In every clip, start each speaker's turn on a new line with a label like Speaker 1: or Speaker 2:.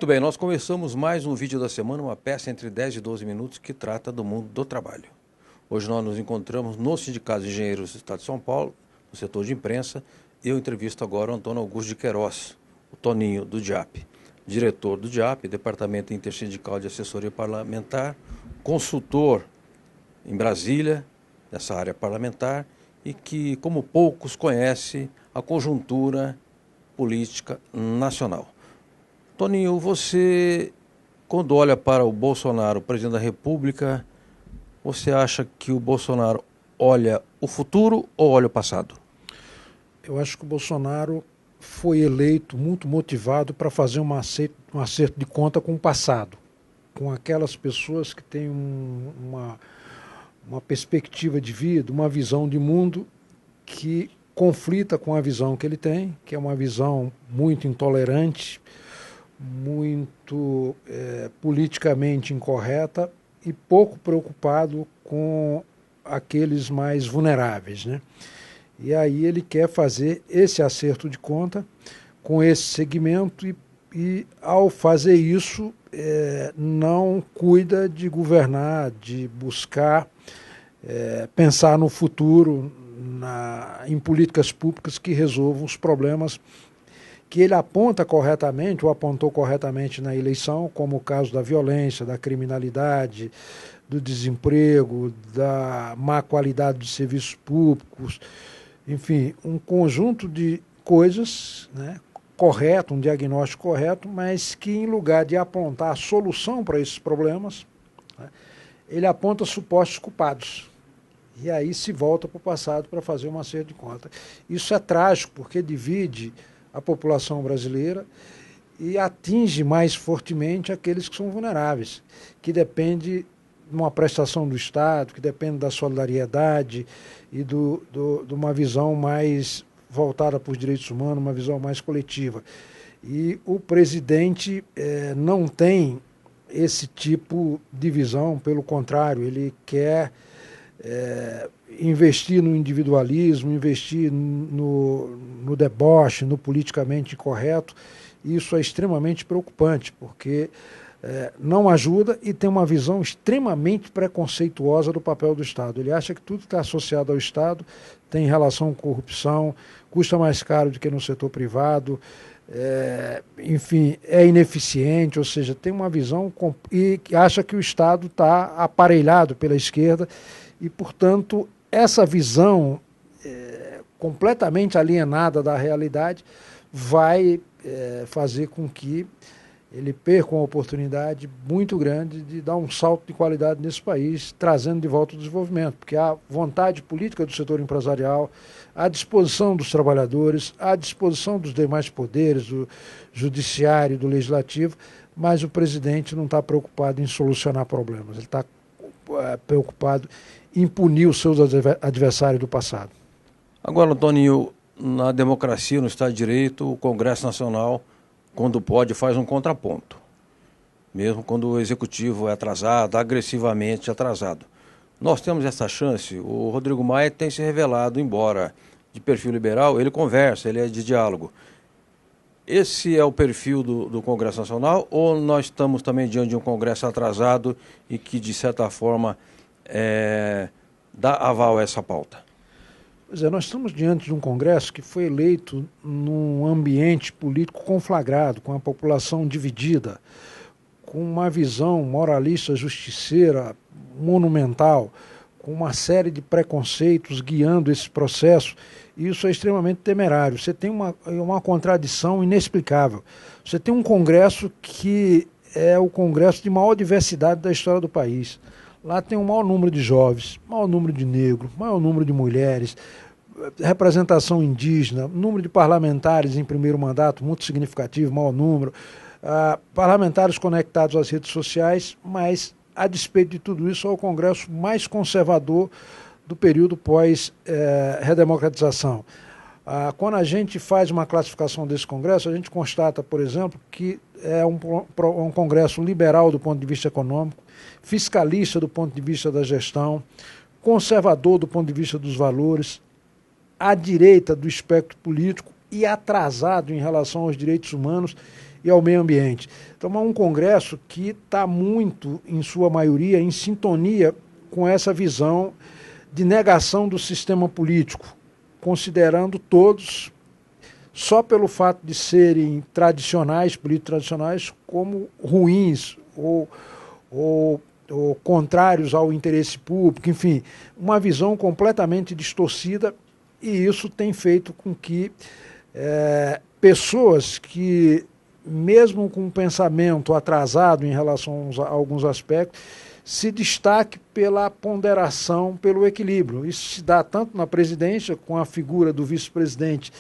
Speaker 1: Muito bem, nós começamos mais um vídeo da semana, uma peça entre 10 e 12 minutos que trata do mundo do trabalho. Hoje nós nos encontramos no Sindicato de Engenheiros do Estado de São Paulo, no setor de imprensa. Eu entrevisto agora o Antônio Augusto de Queiroz, o Toninho do DIAP, diretor do DIAP, Departamento Intersindical de Assessoria Parlamentar, consultor em Brasília, nessa área parlamentar, e que, como poucos, conhece a conjuntura política nacional. Toninho, você, quando olha para o Bolsonaro, presidente da República, você acha que o Bolsonaro olha o futuro ou olha o passado?
Speaker 2: Eu acho que o Bolsonaro foi eleito muito motivado para fazer um acerto de conta com o passado, com aquelas pessoas que têm uma perspectiva de vida, uma visão de mundo que conflita com a visão que ele tem, que é uma visão muito intolerante, muito politicamente incorreta e pouco preocupado com aqueles mais vulneráveis, né? E aí ele quer fazer esse acerto de conta com esse segmento e ao fazer isso, não cuida de governar, de buscar pensar no futuro, em políticas públicas que resolvam os problemas que ele aponta corretamente, ou apontou corretamente na eleição, como o caso da violência, da criminalidade, do desemprego, da má qualidade de serviços públicos, enfim, um conjunto de coisas, né, correto, um diagnóstico correto, mas que em lugar de apontar a solução para esses problemas, né, ele aponta supostos culpados. E aí se volta para o passado para fazer um acerto de conta. Isso é trágico, porque divide a população brasileira e atinge mais fortemente aqueles que são vulneráveis, que dependem de uma prestação do Estado, que dependem da solidariedade e de uma visão mais voltada para os direitos humanos, uma visão mais coletiva. E o presidente não tem esse tipo de visão, pelo contrário, ele quer investir no individualismo, investir no deboche, no politicamente incorreto. Isso é extremamente preocupante, porque não ajuda e tem uma visão extremamente preconceituosa do papel do Estado. Ele acha que tudo que está associado ao Estado tem relação com corrupção, custa mais caro do que no setor privado, enfim, é ineficiente, ou seja, tem uma visão e acha que o Estado está aparelhado pela esquerda e, portanto, essa visão completamente alienada da realidade vai fazer com que ele perca uma oportunidade muito grande de dar um salto de qualidade nesse país, trazendo de volta o desenvolvimento, porque a vontade política do setor empresarial, à disposição dos trabalhadores, à disposição dos demais poderes, do judiciário, do legislativo, mas o presidente não está preocupado em solucionar problemas, ele está preocupado em punir os seus adversários do passado.
Speaker 1: Agora, Antônio, na democracia, no Estado de Direito, o Congresso Nacional, quando pode, faz um contraponto, mesmo quando o Executivo é atrasado, agressivamente atrasado. Nós temos essa chance. O Rodrigo Maia tem se revelado, embora de perfil liberal, ele conversa, ele é de diálogo. Esse é o perfil do Congresso Nacional, ou nós estamos também diante de um Congresso atrasado e que, de certa forma, dá aval a essa pauta?
Speaker 2: Pois é, nós estamos diante de um Congresso que foi eleito num ambiente político conflagrado, com a população dividida, com uma visão moralista, justiceira, monumental, com uma série de preconceitos guiando esse processo. E isso é extremamente temerário. Você tem uma contradição inexplicável. Você tem um Congresso que é o Congresso de maior diversidade da história do país. Lá tem um maior número de jovens, maior número de negros, maior número de mulheres, representação indígena, número de parlamentares em primeiro mandato muito significativo, maior número, parlamentares conectados às redes sociais, mas, a despeito de tudo isso, é o Congresso mais conservador do período pós-redemocratização. Quando a gente faz uma classificação desse Congresso, a gente constata, por exemplo, que é um Congresso liberal do ponto de vista econômico, fiscalista do ponto de vista da gestão, conservador do ponto de vista dos valores, à direita do espectro político e atrasado em relação aos direitos humanos e ao meio ambiente. Então é um Congresso que está muito, em sua maioria, em sintonia com essa visão de negação do sistema político, considerando todos, só pelo fato de serem tradicionais, políticos tradicionais, como ruins ou contrários ao interesse público, enfim, uma visão completamente distorcida, e isso tem feito com que pessoas que, mesmo com um pensamento atrasado em relação a alguns aspectos, se destaque pela ponderação, pelo equilíbrio. Isso se dá tanto na presidência, com a figura do vice-presidente,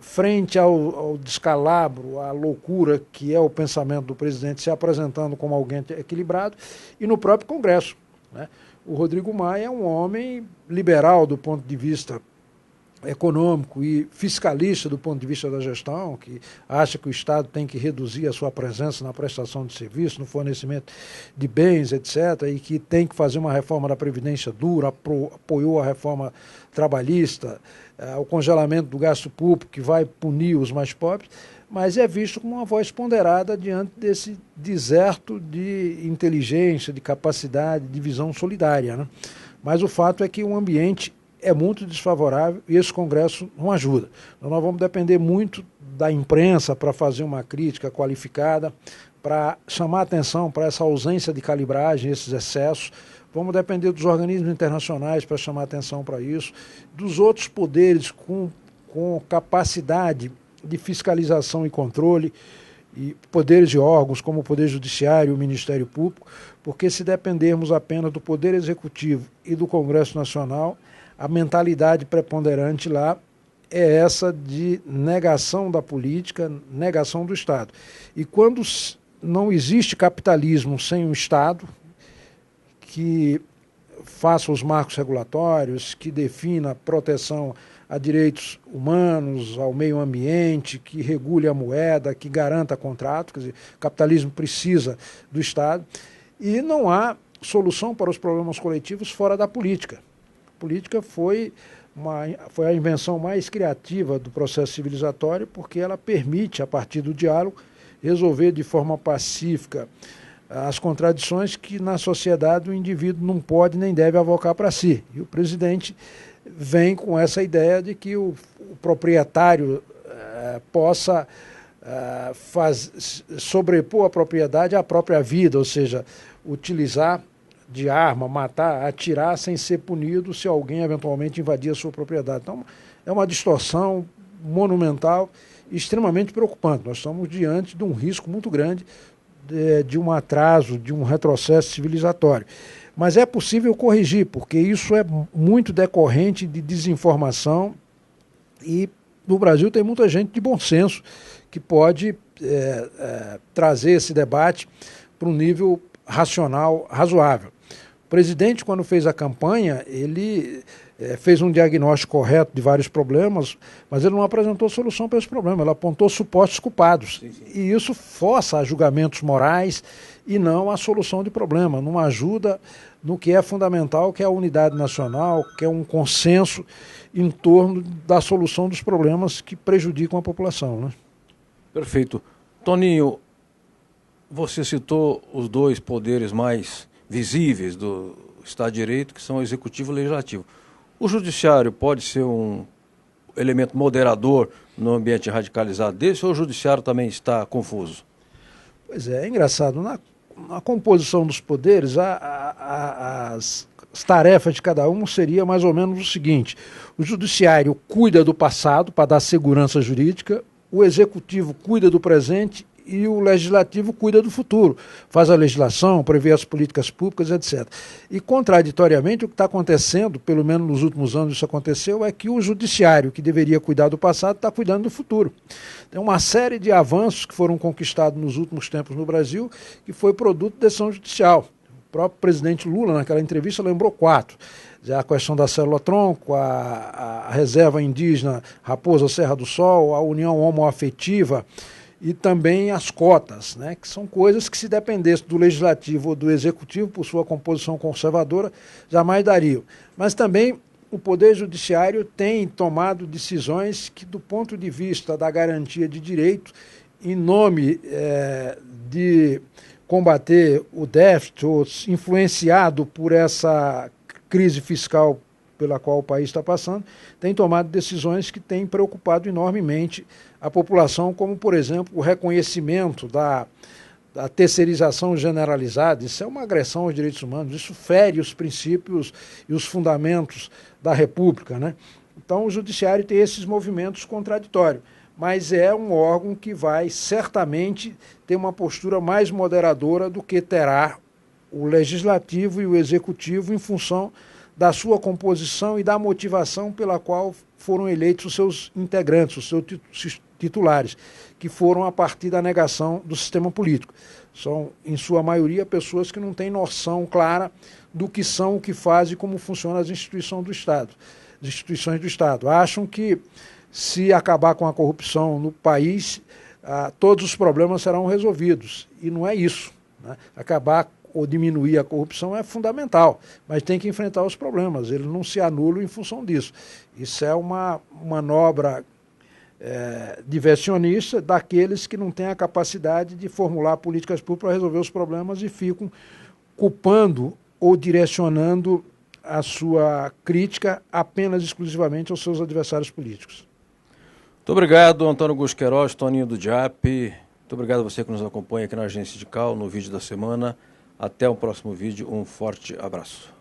Speaker 2: frente ao descalabro, à loucura que é o pensamento do presidente, se apresentando como alguém equilibrado, e no próprio Congresso, né? O Rodrigo Maia é um homem liberal do ponto de vista econômico e fiscalista do ponto de vista da gestão, que acha que o Estado tem que reduzir a sua presença na prestação de serviço, no fornecimento de bens, etc., e que tem que fazer uma reforma da Previdência dura, apoiou a reforma trabalhista, o congelamento do gasto público, que vai punir os mais pobres, mas é visto como uma voz ponderada diante desse deserto de inteligência, de capacidade, de visão solidária, né? Mas o fato é que o ambiente é muito desfavorável e esse Congresso não ajuda. Então nós vamos depender muito da imprensa para fazer uma crítica qualificada, para chamar atenção para essa ausência de calibragem, esses excessos. Vamos depender dos organismos internacionais para chamar atenção para isso, dos outros poderes com capacidade de fiscalização e controle, e poderes e órgãos como o Poder Judiciário e o Ministério Público, porque se dependermos apenas do Poder Executivo e do Congresso Nacional, a mentalidade preponderante lá é essa de negação da política, negação do Estado. E quando não existe capitalismo sem um Estado que faça os marcos regulatórios, que defina a proteção a direitos humanos, ao meio ambiente, que regule a moeda, que garanta contrato, quer dizer, o capitalismo precisa do Estado, e não há solução para os problemas coletivos fora da política. A política foi a invenção mais criativa do processo civilizatório, porque ela permite, a partir do diálogo, resolver de forma pacífica as contradições que na sociedade o indivíduo não pode nem deve avocar para si. E o presidente vem com essa ideia de que o proprietário possa sobrepor a propriedade à própria vida, ou seja, utilizar de arma, matar, atirar sem ser punido se alguém eventualmente invadir a sua propriedade. Então, é uma distorção monumental e extremamente preocupante. Nós estamos diante de um risco muito grande de um atraso, de um retrocesso civilizatório. Mas é possível corrigir, porque isso é muito decorrente de desinformação e no Brasil tem muita gente de bom senso que pode trazer esse debate para um nível racional, razoável. O presidente, quando fez a campanha, ele fez um diagnóstico correto de vários problemas, mas ele não apresentou solução para esse problema, ele apontou supostos culpados. Sim. E isso força a julgamentos morais e não a solução de problema, não ajuda no que é fundamental, que é a unidade nacional, que é um consenso em torno da solução dos problemas que prejudicam a população, né?
Speaker 1: Perfeito. Toninho, você citou os dois poderes mais visíveis do Estado de Direito, que são o Executivo e o Legislativo. O Judiciário pode ser um elemento moderador no ambiente radicalizado desse, ou o Judiciário também está confuso?
Speaker 2: Pois é engraçado. Na composição dos poderes, as tarefas de cada um seria mais ou menos o seguinte: o Judiciário cuida do passado para dar segurança jurídica, o Executivo cuida do presente e o Legislativo cuida do futuro, faz a legislação, prevê as políticas públicas, etc. E, contraditoriamente, o que está acontecendo, pelo menos nos últimos anos isso aconteceu, é que o Judiciário, que deveria cuidar do passado, está cuidando do futuro. Tem uma série de avanços que foram conquistados nos últimos tempos no Brasil, que foi produto de decisão judicial. O próprio presidente Lula, naquela entrevista, lembrou 4. A questão da célula-tronco, a reserva indígena Raposa Serra do Sol, a união homoafetiva, e também as cotas, né, que são coisas que, se dependesse do Legislativo ou do Executivo, por sua composição conservadora, jamais dariam. Mas também o Poder Judiciário tem tomado decisões que, do ponto de vista da garantia de direito, em nome de combater o déficit, ou influenciado por essa crise fiscal pela qual o país está passando, tem tomado decisões que têm preocupado enormemente a população, como, por exemplo, o reconhecimento da terceirização generalizada. Isso é uma agressão aos direitos humanos, isso fere os princípios e os fundamentos da República, né? Então o Judiciário tem esses movimentos contraditórios, mas é um órgão que vai certamente ter uma postura mais moderadora do que terá o Legislativo e o Executivo em função da sua composição e da motivação pela qual foram eleitos os seus integrantes, os seus titulares, que foram a partir da negação do sistema político. São, em sua maioria, pessoas que não têm noção clara do que são, o que fazem e como funcionam as instituições do Estado. Acham que, se acabar com a corrupção no país, todos os problemas serão resolvidos. E não é isso, né? Acabar ou diminuir a corrupção é fundamental, mas tem que enfrentar os problemas, eles não se anulam em função disso. Isso é uma manobra diversionista daqueles que não têm a capacidade de formular políticas públicas para resolver os problemas e ficam culpando ou direcionando a sua crítica apenas exclusivamente aos seus adversários políticos.
Speaker 1: Muito obrigado, Antônio Augusto Queiroz, Toninho do Diap. Muito obrigado a você que nos acompanha aqui na Agência Sindical, no vídeo da semana. Até o próximo vídeo, um forte abraço.